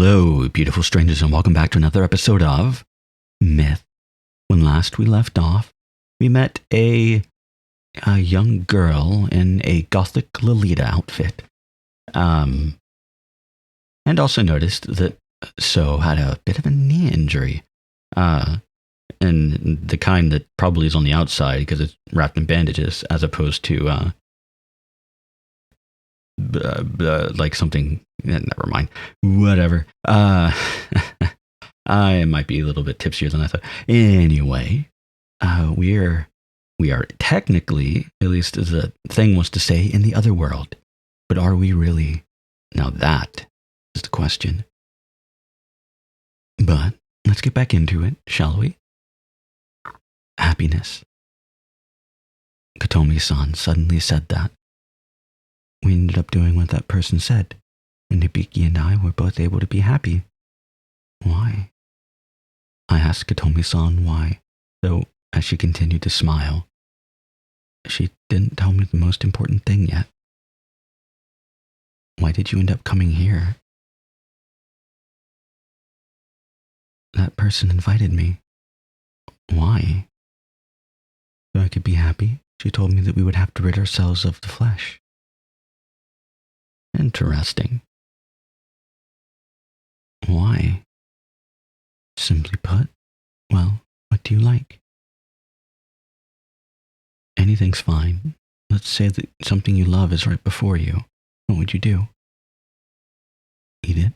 Hello, beautiful strangers, and welcome back to another episode of Myth. When last we left off, we met a young girl in a gothic Lolita outfit. And also noticed that So had a bit of a knee injury. And the kind that probably is on the outside because it's wrapped in bandages, as opposed to like something. Never mind. Whatever. I might be a little bit tipsier than I thought. Anyway, we are technically, at least as the thing was to say, in the other world. But are we really? Now that is the question. But let's get back into it, shall we? Happiness. Katomi-san suddenly said that. We ended up doing what that person said, and Hibiki and I were both able to be happy. Why? I asked Katomi-san why, though as she continued to smile. She didn't tell me the most important thing yet. Why did you end up coming here? That person invited me. Why? So I could be happy. She told me that we would have to rid ourselves of the flesh. Interesting. Why? Simply put, well, what do you like? Anything's fine. Let's say that something you love is right before you. What would you do? Eat it?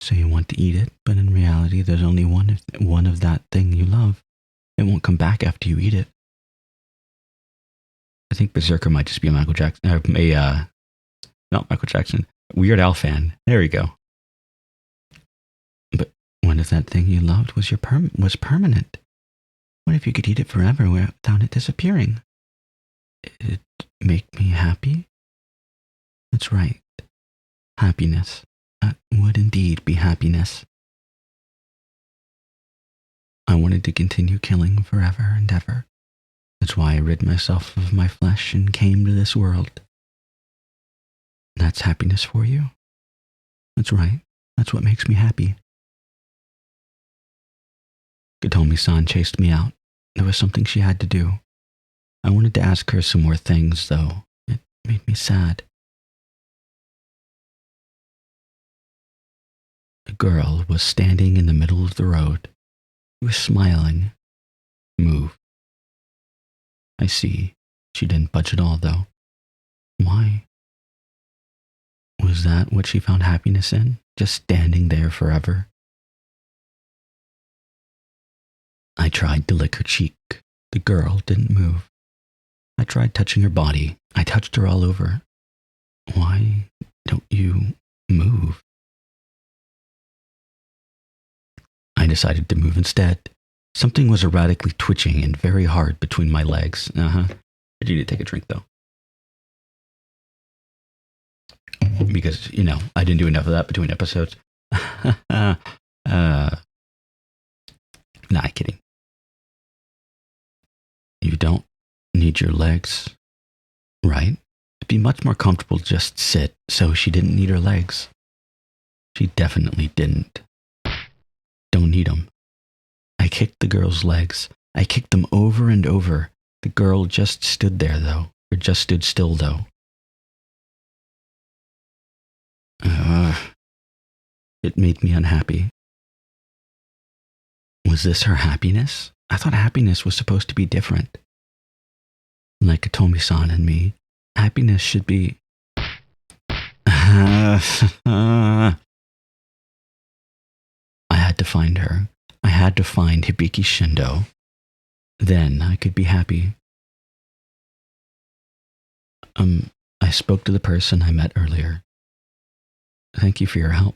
So you want to eat it, but in reality there's only one of that thing you love. It won't come back after you eat it. I think Berserker might just be a Michael Jackson, not Michael Jackson, Weird Al fan. There we go. But what if that thing you loved was was permanent? What if you could eat it forever without it disappearing? It'd make me happy? That's right. Happiness. That would indeed be happiness. I wanted to continue killing forever and ever. That's why I rid myself of my flesh and came to this world. That's happiness for you? That's right. That's what makes me happy. Katomi-san chased me out. There was something she had to do. I wanted to ask her some more things, though. It made me sad. A girl was standing in the middle of the road. She was smiling. Move. I see. She didn't budge at all, though. Why? Was that what she found happiness in? Just standing there forever? I tried to lick her cheek. The girl didn't move. I tried touching her body. I touched her all over. Why don't you move? I decided to move instead. Something was erratically twitching and very hard between my legs. I do need to take a drink, though. Because, I didn't do enough of that between episodes. Nah, kidding. You don't need your legs, right? It'd be much more comfortable to just sit, so she didn't need her legs. She definitely didn't. Don't need them. I kicked the girl's legs. I kicked them over and over. The girl just stood there, though. Or just stood still, though. It made me unhappy. Was this her happiness? I thought happiness was supposed to be different. Like Katomi-san and me, happiness should be... I had to find her. I had to find Hibiki Shindo. Then I could be happy. I spoke to the person I met earlier. Thank you for your help.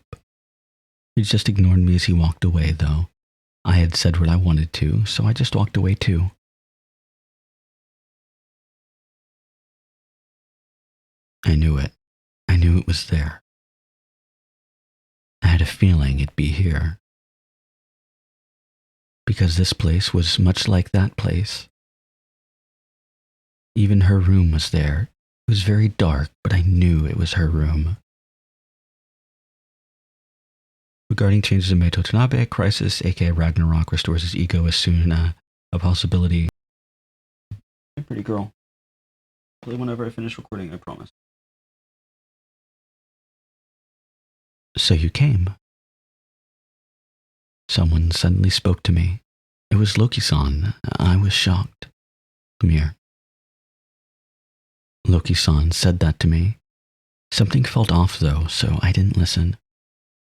He just ignored me as he walked away, though. I had said what I wanted to, so I just walked away too. I knew it. I knew it was there. I had a feeling it'd be here. Because this place was much like that place. Even her room was there. It was very dark, but I knew it was her room. Regarding changes in Meito Tanabe, Crisis, aka Ragnarok, restores his ego as soon a possibility. Hey, pretty girl. Play whenever I finish recording, I promise. So you came. Someone suddenly spoke to me. It was Loki-san. I was shocked. Come here. Loki-san said that to me. Something felt off though, so I didn't listen.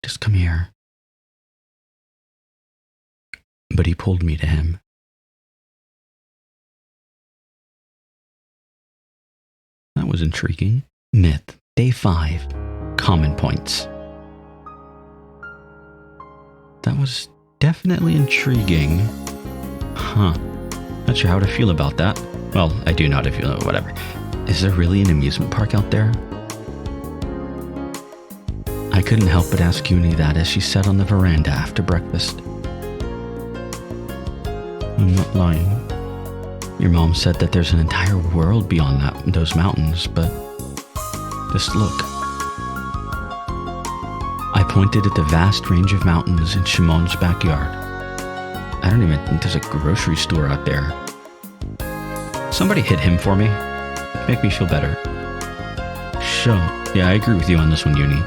Just come here. But he pulled me to him. That was intriguing. Myth, Day 5. Common points. That was definitely intriguing. Huh. Not sure how to feel about that. Well, I do know how to feel, whatever. Is there really an amusement park out there? I couldn't help but ask Uni that as she sat on the veranda after breakfast. I'm not lying. Your mom said that there's an entire world beyond those mountains, but just look. I pointed at the vast range of mountains in Shimon's backyard. I don't even think there's a grocery store out there. Somebody hit him for me. Make me feel better. Sure. Yeah, I agree with you on this one, Uni.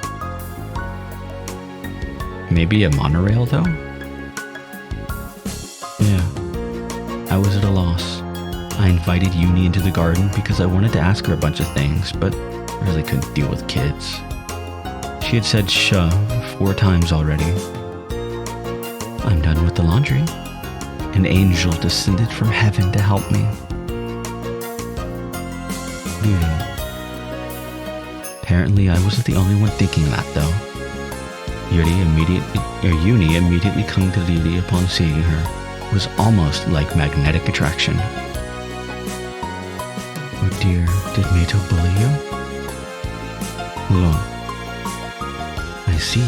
Maybe a monorail, though? Yeah. I was at a loss. I invited Uni into the garden because I wanted to ask her a bunch of things, but I really couldn't deal with kids. She had said "shuh" 4 times already. I'm done with the laundry. An angel descended from heaven to help me. Beauty. Apparently I wasn't the only one thinking that though. Uni immediately clung to Lily upon seeing her. It was almost like magnetic attraction. Oh dear, did Meito bully you? Look. I see.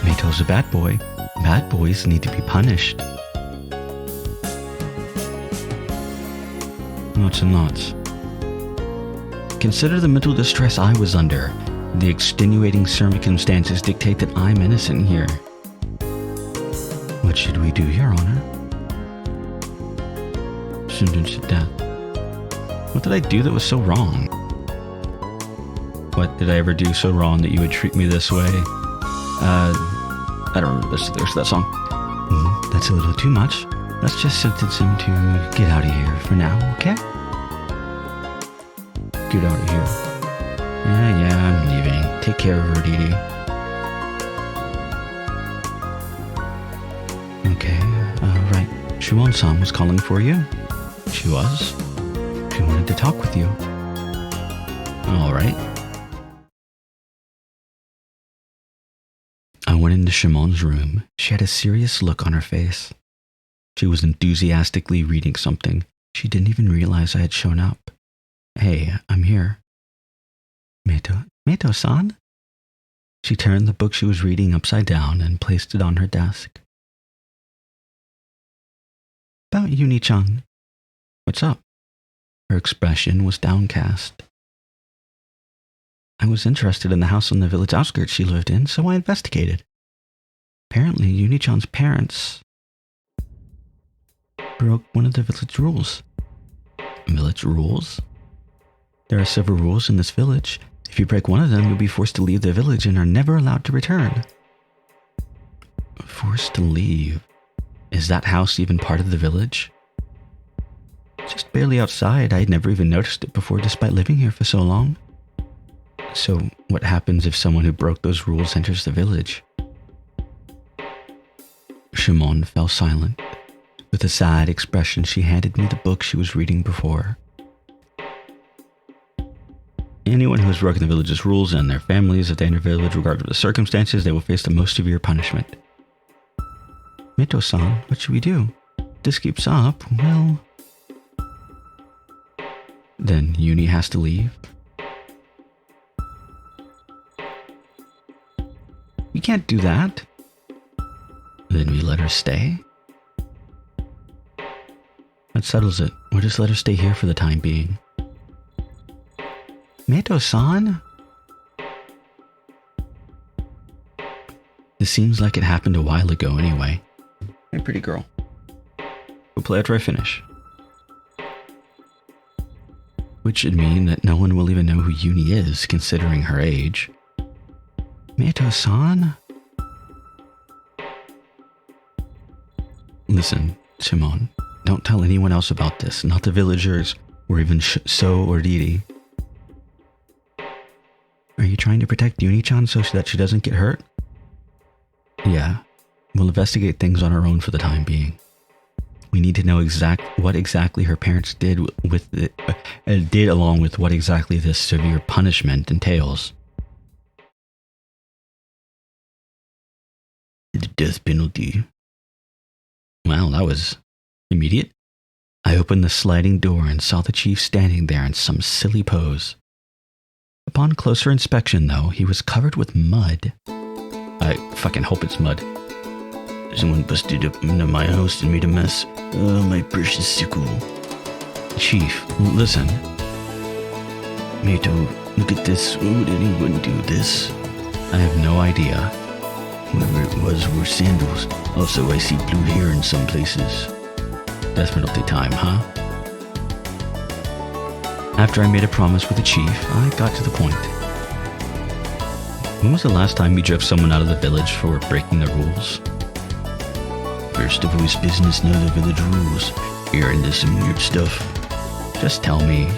Meito's a bad boy. Bad boys need to be punished. Nuts and knots. Consider the mental distress I was under. The extenuating circumstances dictate that I'm innocent here. What should we do, Your Honor? Sentence to death. What did I do that was so wrong? What did I ever do so wrong that you would treat me this way? I don't remember the lyrics to that song. That's a little too much. Let's just sentence him to get out of here for now, okay? Get out of here. Yeah, I'm leaving. Take care of her, Dee Dee. Okay, right. Shimon-san was calling for you. She was. She wanted to talk with you. All right. I went into Shimon's room. She had a serious look on her face. She was enthusiastically reading something. She didn't even realize I had shown up. Hey, I'm here. Meito-san? She turned the book she was reading upside down and placed it on her desk. About Uni-chan. What's up? Her expression was downcast. I was interested in the house on the village outskirts she lived in, so I investigated. Apparently, Uni-chan's parents broke one of the village rules. Village rules? There are several rules in this village. If you break one of them, you'll be forced to leave the village and are never allowed to return. Forced to leave? Is that house even part of the village? Just barely outside. I had never even noticed it before despite living here for so long. So, what happens if someone who broke those rules enters the village? Shimon fell silent. With a sad expression, she handed me the book she was reading before. Anyone who has broken the village's rules and their families, if they enter the village regardless of the circumstances, they will face the most severe punishment. Meito-san, what should we do? If this keeps up, well... Then Uni has to leave? We can't do that. Then we let her stay? That settles it. We'll just let her stay here for the time being. Meito-san? This seems like it happened a while ago anyway. Hey, pretty girl. We'll play after I finish. Which should mean that no one will even know who Yuni is, considering her age. Meto-san? Listen, Shimon, don't tell anyone else about this, not the villagers, or even So or Didi. Are you trying to protect Yuni-chan so that she doesn't get hurt? Yeah, we'll investigate things on our own for the time being. We need to know what exactly her parents did along with what exactly this severe punishment entails. The death penalty. Well, that was immediate. I opened the sliding door and saw the chief standing there in some silly pose. Upon closer inspection, though, he was covered with mud. I fucking hope it's mud. Someone busted up into my house and made a mess. Oh, my precious sickle. Chief, listen. Mito, look at this. Why would anyone do this? I have no idea. Whoever it was wore sandals. Also, I see blue hair in some places. Death penalty time, huh? After I made a promise with the chief, I got to the point. When was the last time you drove someone out of the village for breaking the rules? First of all, it's business, know the village rules. You're into some weird stuff. Just tell me.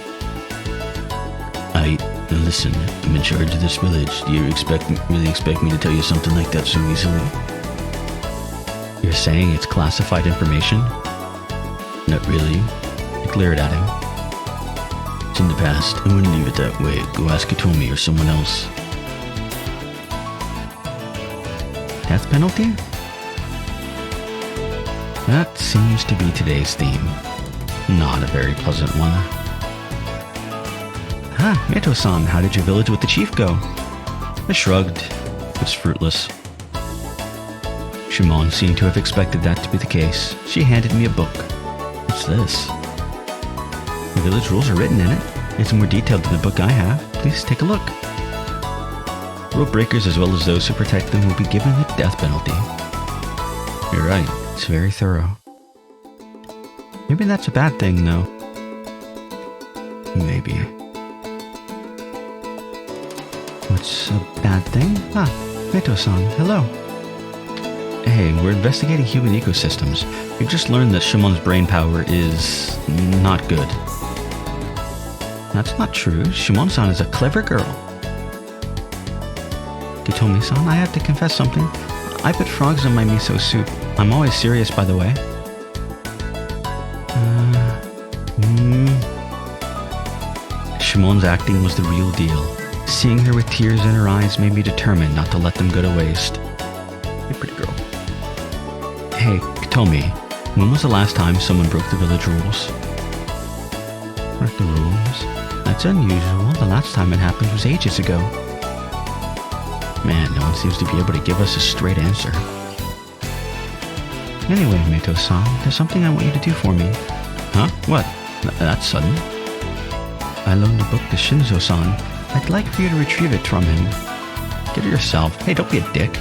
Listen, I'm in charge of this village. Do you really expect me to tell you something like that so easily? You're saying it's classified information? Not really. I glared at him. It's in the past. I wouldn't leave it that way. Go ask Hitomi or someone else. Death penalty? That seems to be today's theme. Not a very pleasant one. Meto-san, how did your village with the chief go? I shrugged. It's fruitless. Shimon seemed to have expected that to be the case. She handed me a book. What's this? The village rules are written in it. It's more detailed than the book I have. Please take a look. Rule breakers as well as those who protect them will be given the death penalty. You're right. It's very thorough. Maybe that's a bad thing, though. Maybe. What's a bad thing? Meto-san, hello. Hey, we're investigating human ecosystems. We've just learned that Shimon's brain power is not good. That's not true. Shimon-san is a clever girl. Hitomi-san, I have to confess something. I put frogs in my miso soup. I'm always serious, by the way. Shimon's acting was the real deal. Seeing her with tears in her eyes made me determined not to let them go to waste. Hey, pretty girl. Hey, tell me, when was the last time someone broke the village rules? Broke the rules? That's unusual. The last time it happened was ages ago. Man, no one seems to be able to give us a straight answer. Anyway, Meto-san, there's something I want you to do for me. Huh? What? That's sudden. I loaned a book to Shinzo-san. I'd like for you to retrieve it from him. Get it yourself. Hey, don't be a dick.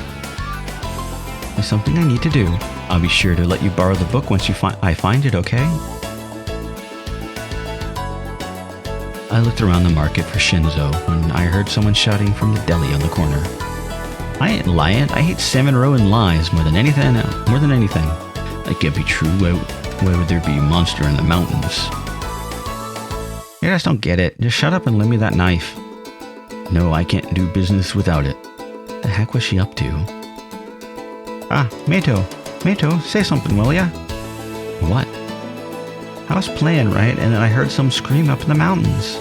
There's something I need to do. I'll be sure to let you borrow the book once I find it, okay? I looked around the market for Shinzo when I heard someone shouting from the deli on the corner. I ain't lying. I hate salmon roe and lies more than anything. That can't be true. Why would there be a monster in the mountains? You guys don't get it. Just shut up and lend me that knife. No, I can't do business without it. The heck was she up to? Meto, say something, will ya? What? I was playing, right? And then I heard some scream up in the mountains.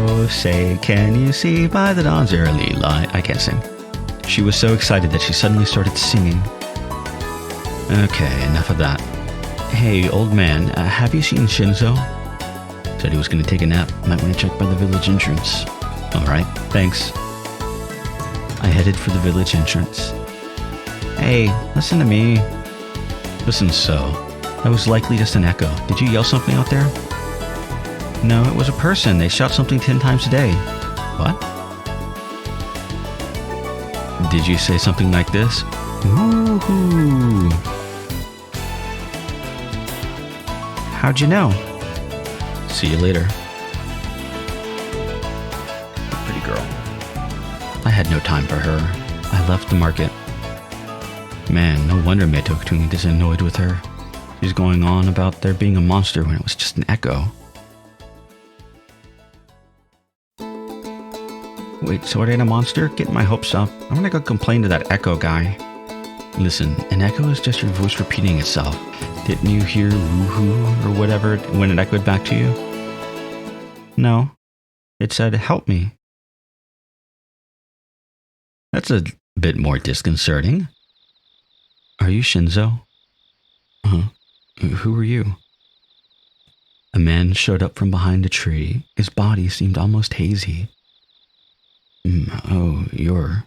Oh, say, can you see by the dawn's early light? I can't sing. She was so excited that she suddenly started singing. Okay, enough of that. Hey, old man, have you seen Shinzo? Said he was going to take a nap. Might want to check by the village entrance. Alright, thanks. I headed for the village entrance. Hey, listen to me. Listen, so. That was likely just an echo. Did you yell something out there? No, it was a person. They shout something 10 times a day. What? Did you say something like this? Woohoo! How'd you know? See you later. Pretty girl. I had no time for her. I left the market. Man, no wonder Meitokuni is annoyed with her. She's going on about there being a monster when it was just an echo. Wait, so it ain't a monster? Getting my hopes up. I'm gonna go complain to that echo guy. Listen, an echo is just your voice repeating itself. Didn't you hear woohoo or whatever when it echoed back to you? No. It said, help me. That's a bit more disconcerting. Are you Shinzo? Who are you? A man showed up from behind a tree. His body seemed almost hazy. Oh, you're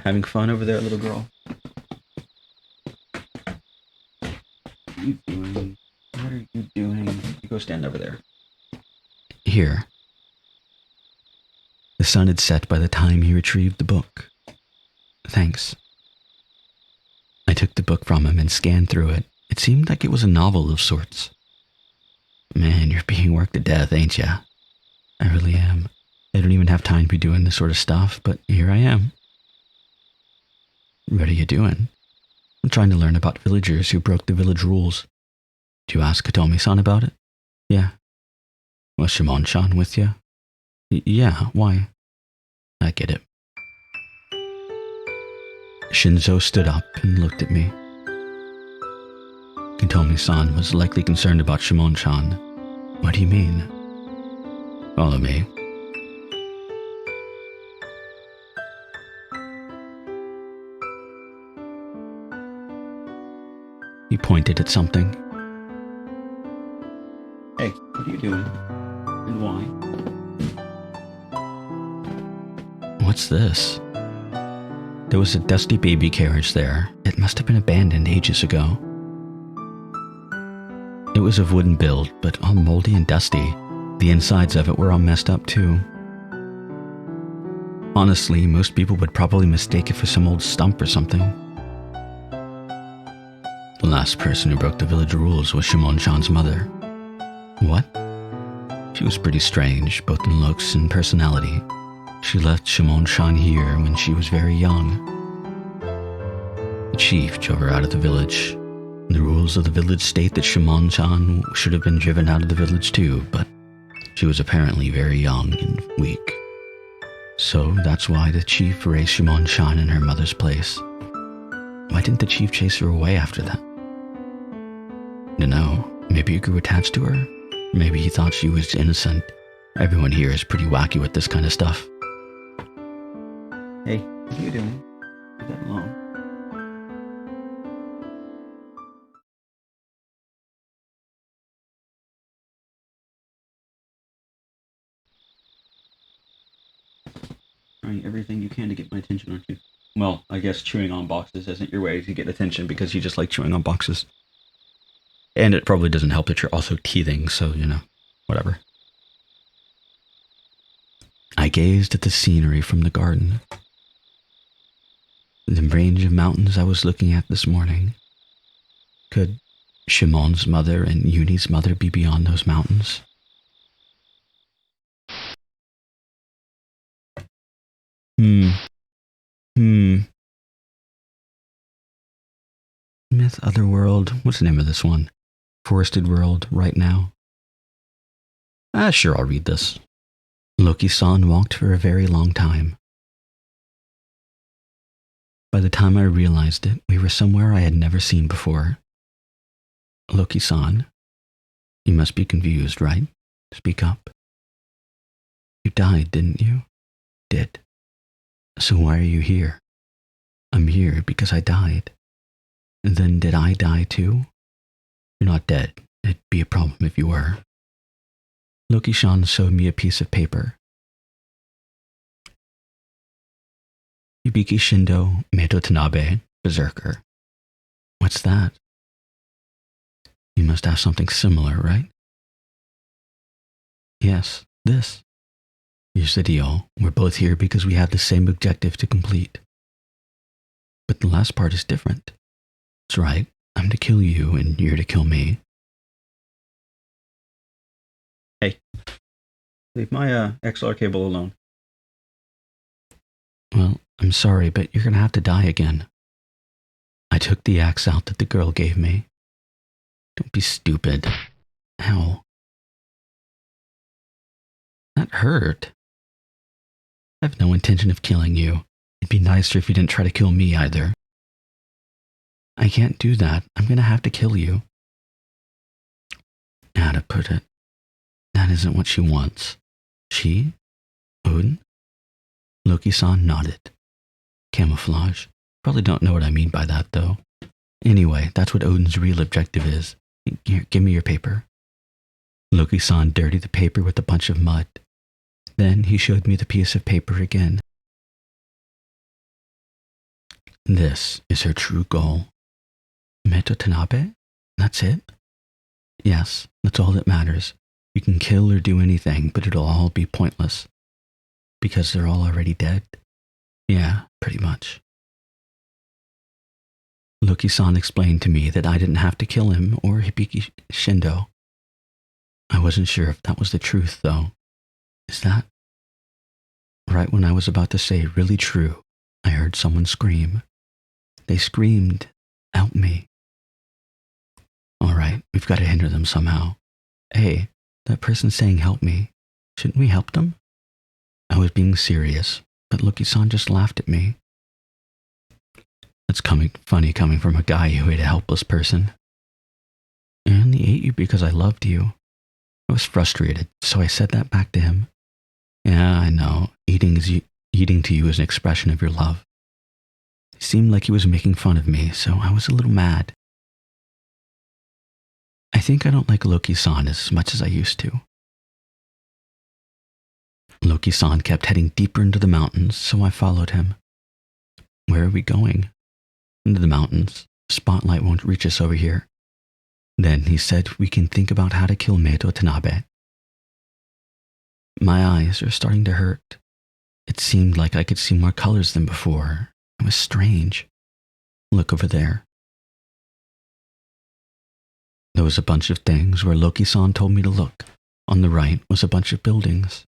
having fun over there, little girl? What are you doing? What are you doing? You go stand over there. Here. The sun had set by the time he retrieved the book. Thanks. I took the book from him and scanned through it. It seemed like it was a novel of sorts. Man, you're being worked to death, ain't ya? I really am. I don't even have time to be doing this sort of stuff, but here I am. What are you doing? I'm trying to learn about villagers who broke the village rules. Did you ask Hitomi-san about it? Yeah. Was Shimon-chan with you? Yeah, why? I get it. Shinzo stood up and looked at me. Hitomi-san was likely concerned about Shimon-chan. What do you mean? Follow me. He pointed at something. Hey, what are you doing? And why? What's this? There was a dusty baby carriage there. It must have been abandoned ages ago. It was of wooden build, but all moldy and dusty. The insides of it were all messed up too. Honestly, most people would probably mistake it for some old stump or something. The last person who broke the village rules was Shimon-chan's mother. What? She was pretty strange, both in looks and personality. She left Shimon-chan here when she was very young. The chief drove her out of the village. The rules of the village state that Shimon-chan should have been driven out of the village too, but she was apparently very young and weak. So that's why the chief raised Shimon-chan in her mother's place. Why didn't the chief chase her away after that? Dunno, maybe he grew attached to her? Maybe he thought she was innocent. Everyone here is pretty wacky with this kind of stuff. Hey, what are you doing? Leave that alone. Trying everything you can to get my attention, aren't you? Well, I guess chewing on boxes isn't your way to get attention because you just like chewing on boxes. And it probably doesn't help that you're also teething, so, whatever. I gazed at the scenery from the garden. The range of mountains I was looking at this morning. Could Shimon's mother and Yuni's mother be beyond those mountains? Myth Otherworld. What's the name of this one? Forested World, Right Now. Sure, I'll read this. Loki-san walked for a very long time. By the time I realized it, we were somewhere I had never seen before. Loki-san, you must be confused, right? Speak up. You died, didn't you? Did. So why are you here? I'm here because I died. And then did I die too? You're not dead. It'd be a problem if you were. Loki-san showed me a piece of paper. Yubiki Shindo Meito Tanabe, Berserker. What's that? You must have something similar, right? Yes, this. Here's the deal. We're both here because we have the same objective to complete. But the last part is different. That's right. I'm to kill you and you're to kill me. Hey. Leave my XLR cable alone. Well, I'm sorry, but you're gonna have to die again. I took the axe out that the girl gave me. Don't be stupid. Ow. That hurt. I have no intention of killing you. It'd be nicer if you didn't try to kill me either. I can't do that. I'm gonna have to kill you. How to put it? That isn't what she wants. She? Odin? Loki-san nodded. Camouflage. Probably don't know what I mean by that, though. Anyway, that's what Odin's real objective is. Here, give me your paper. Loki-san dirtied the paper with a bunch of mud. Then he showed me the piece of paper again. This is her true goal. Meto Tanabe? That's it? Yes, that's all that matters. You can kill or do anything, but it'll all be pointless. Because they're all already dead? Yeah, pretty much. Loki-san explained to me that I didn't have to kill him or Hibiki Shindo. I wasn't sure if that was the truth, though. Is that? Right when I was about to say really true, I heard someone scream. They screamed, "Help me." All right, we've got to hinder them somehow. Hey, that person saying help me, shouldn't we help them? I was being serious, but Loki-san just laughed at me. That's funny coming from a guy who ate a helpless person. I only ate you because I loved you. I was frustrated, so I said that back to him. Yeah, I know. Eating to you is an expression of your love. It seemed like he was making fun of me, so I was a little mad. I think I don't like Loki-san as much as I used to. Loki-san kept heading deeper into the mountains, so I followed him. Where are we going? Into the mountains. Spotlight won't reach us over here. Then he said we can think about how to kill Meto Tanabe. My eyes are starting to hurt. It seemed like I could see more colors than before. It was strange. Look over there. There was a bunch of things where Loki-san told me to look. On the right was a bunch of buildings.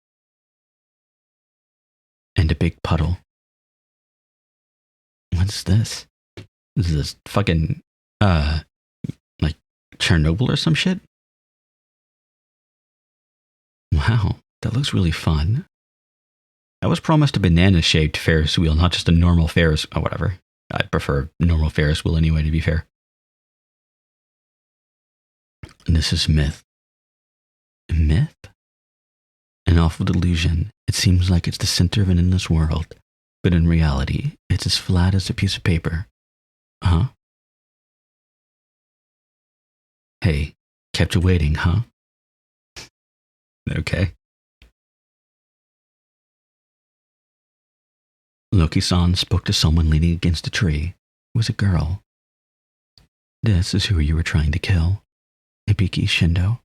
And a big puddle. What's this? Is this fucking, like Chernobyl or some shit? Wow, that looks really fun. I was promised a banana-shaped Ferris wheel, not just a normal Ferris, or whatever. I prefer normal Ferris wheel anyway, to be fair. This is myth. Myth? An awful delusion. It seems like it's the center of an endless world, but in reality, it's as flat as a piece of paper. Huh? Hey, kept you waiting, huh? Okay. Loki-san spoke to someone leaning against a tree. It was a girl. This is who you were trying to kill. Hibiki Shindo.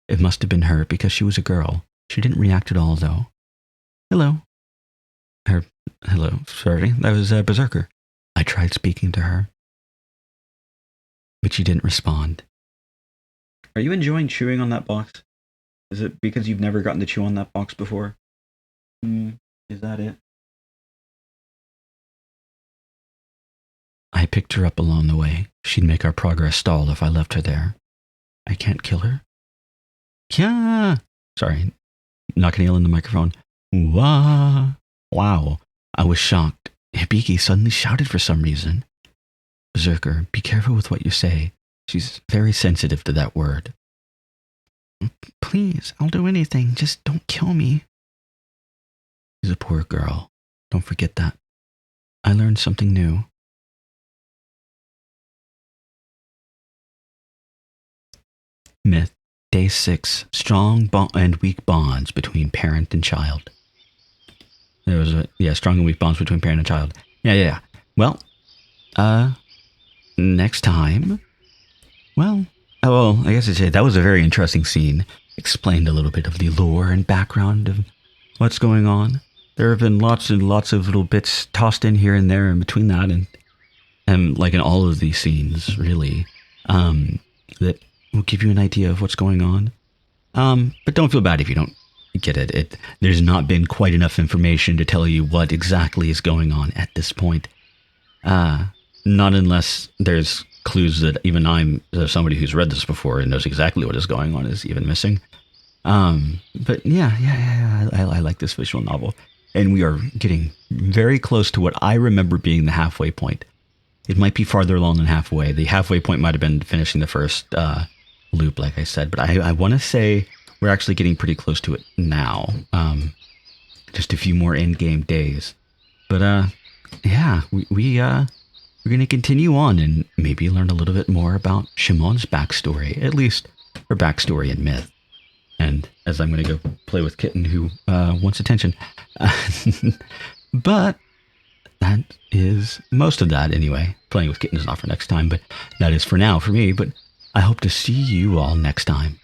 It must have been her because she was a girl. She didn't react at all, though. Hello. Hello, sorry, that was Berserker. I tried speaking to her, but she didn't respond. Are you enjoying chewing on that box? Is it because you've never gotten to chew on that box before? Is that it? I picked her up along the way. She'd make our progress stall if I left her there. I can't kill her? Yeah. Sorry, not gonna yell in the microphone. Wah. Wow. I was shocked. Hibiki suddenly shouted for some reason. Berserker, be careful with what you say. She's very sensitive to that word. Please, I'll do anything. Just don't kill me. She's a poor girl. Don't forget that. I learned something new. Myth. Day 6. Strong and weak bonds between parent and child. There was strong and weak bonds between parent and child. Yeah. Well, next time. Well, I guess I'd say that was a very interesting scene. Explained a little bit of the lore and background of what's going on. There have been lots and lots of little bits tossed in here and there in between that and like in all of these scenes, really, that will give you an idea of what's going on. But don't feel bad if you don't get it. There's not been quite enough information to tell you what exactly is going on at this point. Not unless there's clues that even I'm, somebody who's read this before and knows exactly what is going on, is even missing. But yeah, I like this visual novel. And we are getting very close to what I remember being the halfway point. It might be farther along than halfway. The halfway point might have been finishing the first loop, like I said. But I want to say we're actually getting pretty close to it now. Just a few more end-game days. But yeah, we're going to continue on and maybe learn a little bit more about Shimon's backstory, at least her backstory in myth. And as I'm going to go play with Kitten, who wants attention. But that is most of that anyway. Playing with Kitten is not for next time, but that is for now for me. But I hope to see you all next time.